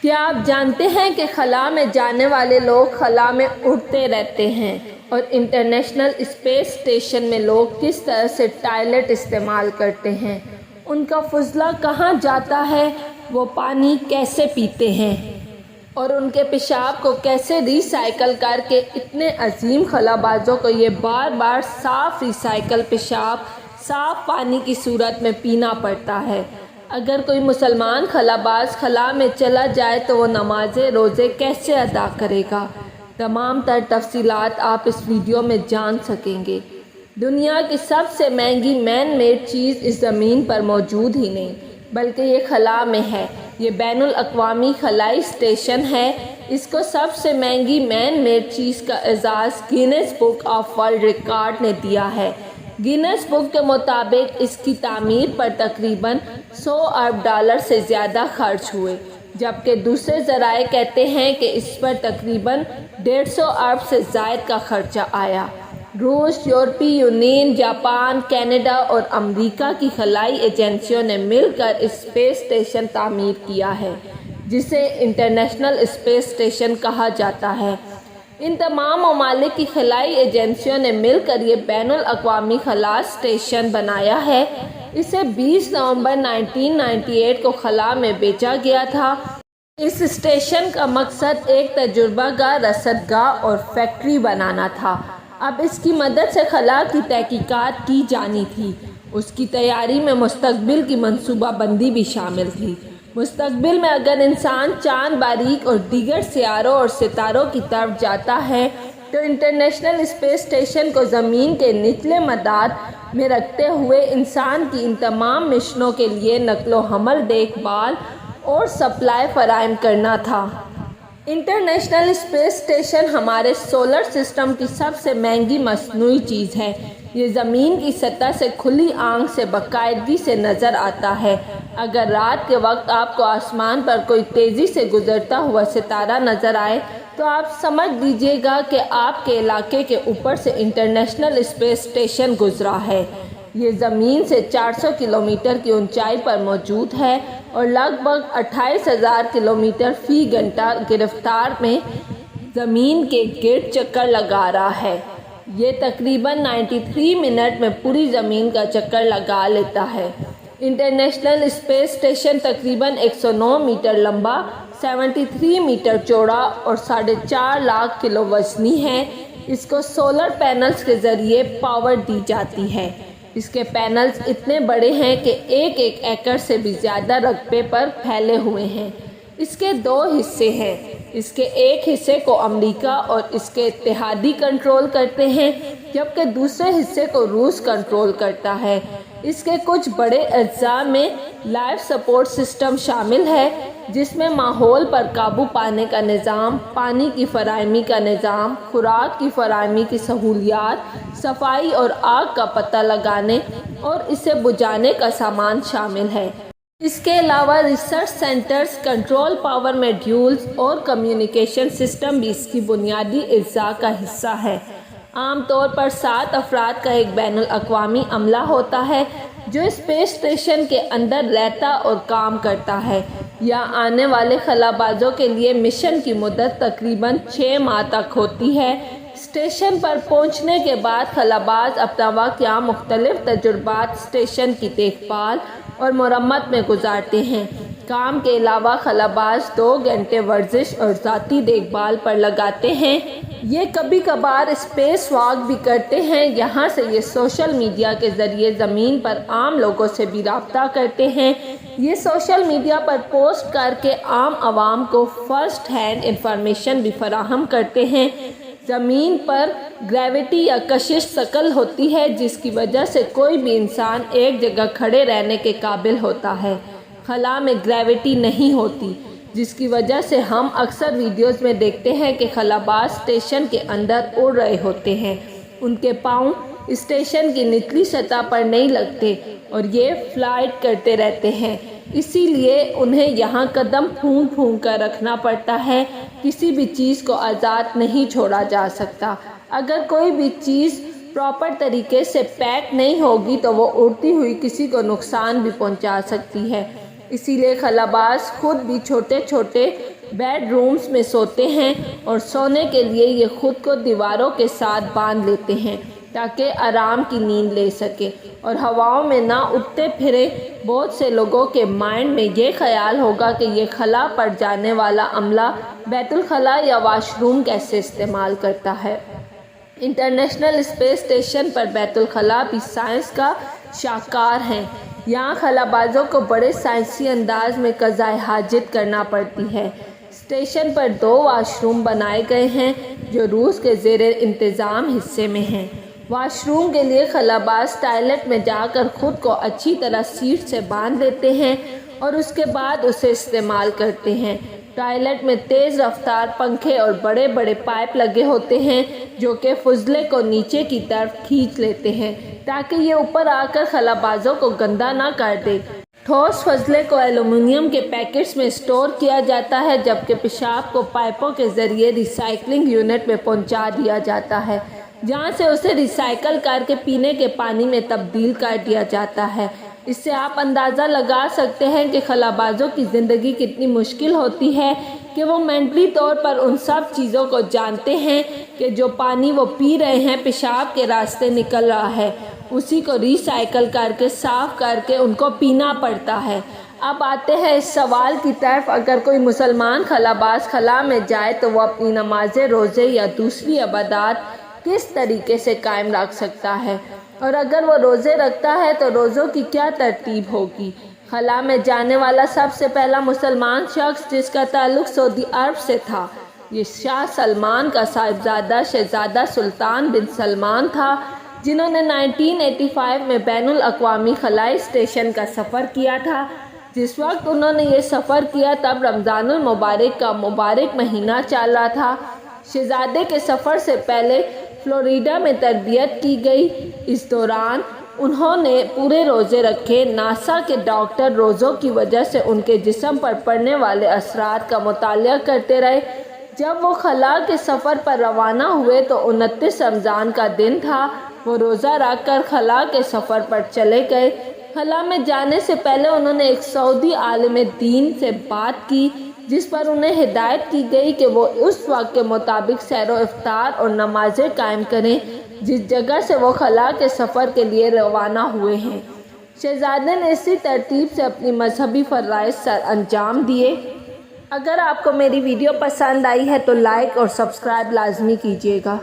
کیا آپ جانتے ہیں کہ خلا میں جانے والے لوگ خلا میں اڑتے رہتے ہیں اور انٹرنیشنل اسپیس اسٹیشن میں لوگ کس طرح سے ٹوائلٹ استعمال کرتے ہیں؟ ان کا فضلہ کہاں جاتا ہے، وہ پانی کیسے پیتے ہیں اور ان کے پیشاب کو کیسے ری سائیکل کر کے اتنے عظیم خلا بازوں کو یہ بار بار صاف ری سائیکل پیشاب صاف پانی کی صورت میں پینا پڑتا ہے۔ اگر کوئی مسلمان خلا باز خلا میں چلا جائے تو وہ نمازیں روزے کیسے ادا کرے گا؟ تمام تر تفصیلات آپ اس ویڈیو میں جان سکیں گے۔ دنیا کی سب سے مہنگی مین میڈ چیز اس زمین پر موجود ہی نہیں بلکہ یہ خلا میں ہے۔ یہ بین الاقوامی خلائی اسٹیشن ہے۔ اس کو سب سے مہنگی مین میڈ چیز کا اعزاز Guinness book of world record نے دیا ہے۔ گینیس بک کے مطابق اس کی تعمیر پر تقریباً $100 ارب سے زیادہ خرچ ہوئے، جبکہ دوسرے ذرائع کہتے ہیں کہ اس پر تقریباً 150 ارب سے زائد کا خرچہ آیا۔ روس، یورپی یونین، جاپان، کینیڈا اور امریکہ کی خلائی ایجنسیوں نے مل کر اسپیس اسٹیشن تعمیر کیا ہے، جسے انٹرنیشنل اسپیس اسٹیشن کہا جاتا ہے۔ ان تمام ممالک کی خلائی ایجنسیوں نے مل کر یہ بین الاقوامی خلا اسٹیشن بنایا ہے۔ اسے 20 نومبر 1998 کو خلا میں بھیجا گیا تھا۔ اس اسٹیشن کا مقصد ایک تجربہ گاہ، رصد گاہ اور فیکٹری بنانا تھا۔ اب اس کی مدد سے خلا کی تحقیقات کی جانی تھی۔ اس کی تیاری میں مستقبل کی منصوبہ بندی بھی شامل تھی۔ مستقبل میں اگر انسان چاند، باریک اور دیگر سیاروں اور ستاروں کی طرف جاتا ہے تو انٹرنیشنل اسپیس اسٹیشن کو زمین کے نچلے مدار میں رکھتے ہوئے انسان کی ان تمام مشنوں کے لیے نقل و حمل، دیکھ بھال اور سپلائی فراہم کرنا تھا۔ انٹرنیشنل اسپیس اسٹیشن ہمارے سولر سسٹم کی سب سے مہنگی مصنوعی چیز ہے۔ یہ زمین کی سطح سے کھلی آنکھ سے باقاعدگی سے نظر آتا ہے۔ اگر رات کے وقت آپ کو آسمان پر کوئی تیزی سے گزرتا ہوا ستارہ نظر آئے تو آپ سمجھ لیجیے گا کہ آپ کے علاقے کے اوپر سے انٹرنیشنل اسپیس اسٹیشن گزرا ہے۔ یہ زمین سے 400 کلومیٹر کی اونچائی پر موجود ہے اور لگ بھگ 28,000 کلومیٹر فی گھنٹہ کی رفتار میں زمین کے گرد چکر لگا رہا ہے۔ یہ تقریباً 93 منٹ میں پوری زمین کا چکر لگا لیتا ہے۔ انٹرنیشنل اسپیس اسٹیشن تقریباً 109 میٹر لمبا، 73 میٹر چوڑا اور 4.5 لاکھ کلو وزنی ہے۔ اس کو سولر پینلز کے ذریعے پاور دی جاتی ہے۔ اس کے پینلز اتنے بڑے ہیں کہ ایک ایکڑ سے بھی زیادہ رقبے پر پھیلے ہوئے ہیں۔ اس کے 2 حصے ہیں۔ اس کے ایک حصے کو امریکہ اور اس کے اتحادی کنٹرول کرتے ہیں، جبکہ دوسرے حصے کو روس کنٹرول کرتا ہے۔ اس کے کچھ بڑے اجزاء میں لائف سپورٹ سسٹم شامل ہے، جس میں ماحول پر قابو پانے کا نظام، پانی کی فراہمی کا نظام، خوراک کی فراہمی کی سہولیات، صفائی اور آگ کا پتہ لگانے اور اسے بجھانے کا سامان شامل ہے۔ اس کے علاوہ ریسرچ سینٹرز، کنٹرول پاور موڈیولز اور کمیونیکیشن سسٹم بھی اس کی بنیادی اجزاء کا حصہ ہے۔ عام طور پر 7 افراد کا ایک بین الاقوامی عملہ ہوتا ہے جو اسپیس اسٹیشن کے اندر رہتا اور کام کرتا ہے۔ یہاں آنے والے خلا بازوں کے لیے مشن کی مدت تقریباً 6 ماہ تک ہوتی ہے۔ اسٹیشن پر پہنچنے کے بعد خلا باز اپنا وقت یہاں مختلف تجربات، اسٹیشن کی دیکھ بھال اور مرمت میں گزارتے ہیں۔ کام کے علاوہ خلا باز 2 گھنٹے ورزش اور ذاتی دیکھ بھال پر لگاتے ہیں۔ یہ کبھی کبھار اسپیس واک بھی کرتے ہیں۔ یہاں سے یہ سوشل میڈیا کے ذریعے زمین پر عام لوگوں سے بھی رابطہ کرتے ہیں۔ یہ سوشل میڈیا پر پوسٹ کر کے عام عوام کو فرسٹ ہینڈ انفارمیشن بھی فراہم کرتے ہیں۔ زمین پر گریوٹی یا کشش ثقل ہوتی ہے، جس کی وجہ سے کوئی بھی انسان ایک جگہ کھڑے رہنے کے قابل ہوتا ہے۔ خلا میں گریوٹی نہیں ہوتی، جس کی وجہ سے ہم اکثر ویڈیوز میں دیکھتے ہیں کہ خلا باز اسٹیشن کے اندر اڑ رہے ہوتے ہیں۔ ان کے پاؤں اسٹیشن کی نچلی سطح پر نہیں لگتے اور یہ فلائٹ کرتے رہتے ہیں، اسی لیے انہیں یہاں قدم پھونک پھونک کر رکھنا پڑتا ہے۔ کسی بھی چیز کو آزاد نہیں چھوڑا جا سکتا۔ اگر کوئی بھی چیز پراپر طریقے سے پیک نہیں ہوگی تو وہ اڑتی ہوئی کسی کو نقصان بھی پہنچا سکتی ہے۔ اسی لیے خلاباز خود بھی چھوٹے چھوٹے بیڈ رومز میں سوتے ہیں اور سونے کے لیے یہ خود کو دیواروں کے ساتھ باندھ لیتے ہیں تاکہ آرام کی نیند لے سکے اور ہواؤں میں نہ اٹھتے پھرے۔ بہت سے لوگوں کے مائنڈ میں یہ خیال ہوگا کہ یہ خلا پر جانے والا عملہ بیت الخلاء یا واش روم کیسے استعمال کرتا ہے۔ انٹرنیشنل اسپیس اسٹیشن پر بیت الخلاء بھی سائنس کا شاہکار ہے۔ یہاں خلابازوں کو بڑے سائنسی انداز میں قضائے حاجت کرنا پڑتی ہے۔ اسٹیشن پر 2 واش روم بنائے گئے ہیں جو روس کے زیر انتظام حصے میں ہیں۔ واش روم کے لیے خلاباز ٹوائلٹ میں جا کر خود کو اچھی طرح سیٹ سے باندھ لیتے ہیں اور اس کے بعد اسے استعمال کرتے ہیں۔ ٹوائلٹ میں تیز رفتار پنکھے اور بڑے بڑے پائپ لگے ہوتے ہیں جو کہ فضلے کو نیچے کی طرف کھینچ لیتے ہیں تاکہ یہ اوپر آ کر خلابازوں کو گندا نہ کر دے۔ ٹھوس فضلے کو ایلومینیم کے پیکٹس میں اسٹور کیا جاتا ہے جبکہ پیشاب کو پائپوں کے ذریعے ری سائیکلنگ یونٹ میں پہنچا دیا جاتا ہے جہاں سے اسے ری سائیکل کر کے پینے کے پانی میں تبدیل کر دیا جاتا ہے۔ اس سے آپ اندازہ لگا سکتے ہیں کہ خلابازوں کی زندگی کتنی مشکل ہوتی ہے کہ وہ مینٹلی طور پر ان سب چیزوں کو جانتے ہیں کہ جو پانی وہ پی رہے ہیں پیشاب کے راستے نکل رہا ہے، اسی کو ری سائیکل کر کے صاف کر کے ان کو پینا پڑتا ہے۔ اب آتے ہیں اس سوال کی طرف، اگر کوئی مسلمان خلاباز خلا میں جائے تو وہ اپنی نمازیں، روزے یا دوسری عبادات کس طریقے سے قائم رکھ سکتا ہے، اور اگر وہ روزے رکھتا ہے تو روزوں کی کیا ترتیب ہوگی؟ خلا میں جانے والا سب سے پہلا مسلمان شخص جس کا تعلق سعودی عرب سے تھا یہ شاہ سلمان کا صاحبزادہ شہزادہ سلطان بن سلمان تھا، جنہوں نے 1985 میں بین الاقوامی خلائی اسٹیشن کا سفر کیا تھا۔ جس وقت انہوں نے یہ سفر کیا تب رمضان المبارک کا مبارک مہینہ چل رہا تھا۔ شہزادے کے سفر سے پہلے فلوریڈا میں تربیت کی گئی۔ اس دوران انہوں نے پورے روزے رکھے۔ ناسا کے ڈاکٹر روزوں کی وجہ سے ان کے جسم پر پڑنے والے اثرات کا مطالعہ کرتے رہے۔ جب وہ خلا کے سفر پر روانہ ہوئے تو 29 رمضان کا دن تھا۔ وہ روزہ رکھ کر خلا کے سفر پر چلے گئے۔ خلا میں جانے سے پہلے انہوں نے ایک سعودی عالم دین سے بات کی جس پر انہیں ہدایت کی گئی کہ وہ اس وقت کے مطابق سیر و افطار اور نمازیں قائم کریں جس جگہ سے وہ خلا کے سفر کے لیے روانہ ہوئے ہیں۔ شہزادے نے اسی ترتیب سے اپنی مذہبی فرائض سر انجام دیے۔ اگر آپ کو میری ویڈیو پسند آئی ہے تو لائک اور سبسکرائب لازمی کیجیے گا۔